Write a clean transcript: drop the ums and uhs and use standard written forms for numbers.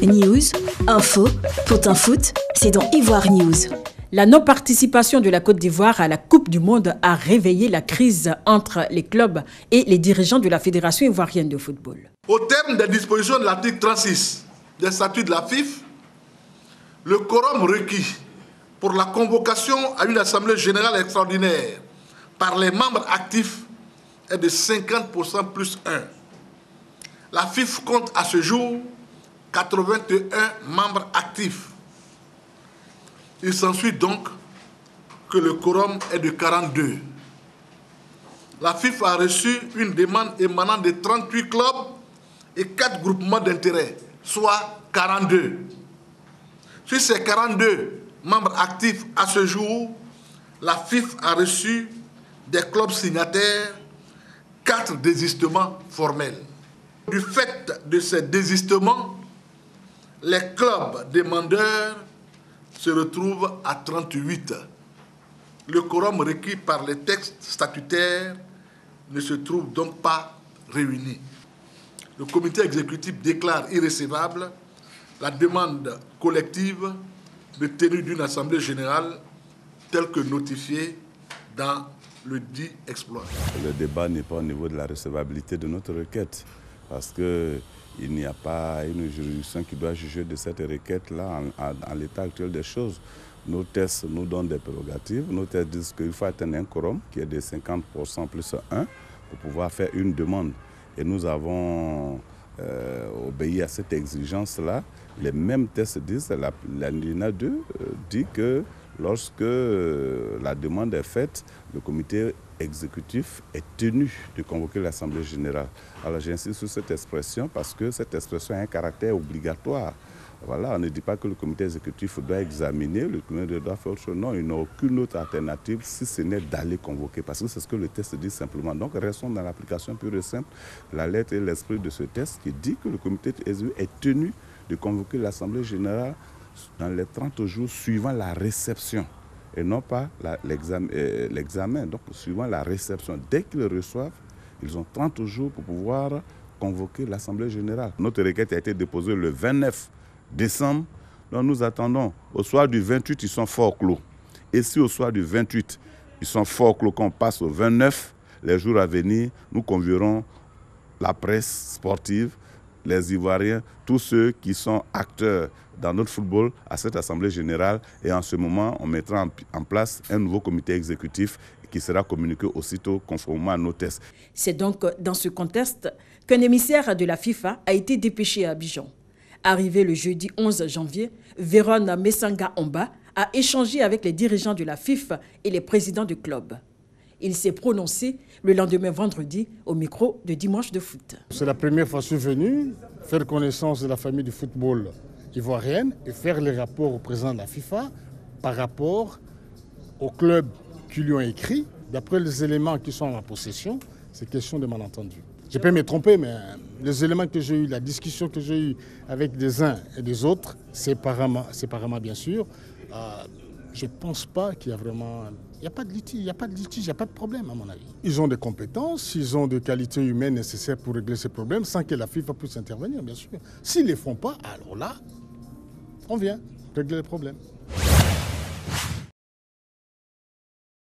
News, info, potin foot, c'est dans Ivoire News. La non-participation de la Côte d'Ivoire à la Coupe du Monde a réveillé la crise entre les clubs et les dirigeants de la Fédération ivoirienne de football. Au terme des dispositions de l'article 36 des statuts de la FIFA, le quorum requis pour la convocation à une assemblée générale extraordinaire par les membres actifs est de 50% plus 1. La FIFA compte à ce jour 81 membres actifs. Il s'ensuit donc que le quorum est de 42. La FIFA a reçu une demande émanant de 38 clubs et 4 groupements d'intérêt, soit 42. Sur ces 42 membres actifs à ce jour, la FIFA a reçu des clubs signataires 4 désistements formels. Du fait de ces désistements, les clubs demandeurs se retrouvent à 38. Le quorum requis par les textes statutaires ne se trouve donc pas réuni. Le comité exécutif déclare irrécevable la demande collective de tenue d'une assemblée générale telle que notifiée dans le dit exploit. Le débat n'est pas au niveau de la recevabilité de notre requête, parce qu'il n'y a pas une juridiction qui doit juger de cette requête-là en l'état actuel des choses. Nos tests nous donnent des prérogatives. Nos tests disent qu'il faut atteindre un quorum qui est de 50% plus 1 pour pouvoir faire une demande. Et nous avons obéi à cette exigence-là. Les mêmes tests disent, l'alinéa 2 dit que lorsque la demande est faite, le comité exécutif est tenu de convoquer l'Assemblée générale. Alors j'insiste sur cette expression parce que cette expression a un caractère obligatoire. Voilà, on ne dit pas que le comité exécutif doit examiner, le comité doit faire autre chose. Non, il n'a aucune autre alternative si ce n'est d'aller convoquer, parce que c'est ce que le test dit simplement. Donc restons dans l'application pure et simple, la lettre et l'esprit de ce test qui dit que le comité exécutif est tenu de convoquer l'Assemblée générale dans les 30 jours suivant la réception et non pas l'examen. Donc suivant la réception, dès qu'ils le reçoivent, ils ont 30 jours pour pouvoir convoquer l'Assemblée générale. Notre requête a été déposée le 29 décembre. Donc nous attendons. Au soir du 28, ils sont fort clos. Et si au soir du 28, ils sont fort clos, qu'on passe au 29, les jours à venir, nous convierons la presse sportive, les Ivoiriens, tous ceux qui sont acteurs dans notre football à cette Assemblée générale. Et en ce moment, on mettra en place un nouveau comité exécutif qui sera communiqué aussitôt conformément à nos tests. C'est donc dans ce contexte qu'un émissaire de la FIFA a été dépêché à Abidjan. Arrivé le jeudi 11 janvier, Véron Messanga Omba a échangé avec les dirigeants de la FIFA et les présidents du club. Il s'est prononcé le lendemain vendredi au micro de Dimanche de foot. C'est la première fois que je suis venu faire connaissance de la famille du football ivoirienne et faire les rapports au président de la FIFA par rapport au club qui lui ont écrit. D'après les éléments qui sont en ma possession, c'est question de malentendu. Je peux me tromper, mais les éléments que j'ai eus, la discussion que j'ai eue avec des uns et des autres, séparément bien sûr, je ne pense pas qu'il y a vraiment... Il n'y a pas de litige, il n'y a pas de problème à mon avis. Ils ont des compétences, ils ont des qualités humaines nécessaires pour régler ces problèmes sans que la FIFA puisse intervenir, bien sûr. S'ils ne les font pas, alors là, on vient régler les problèmes.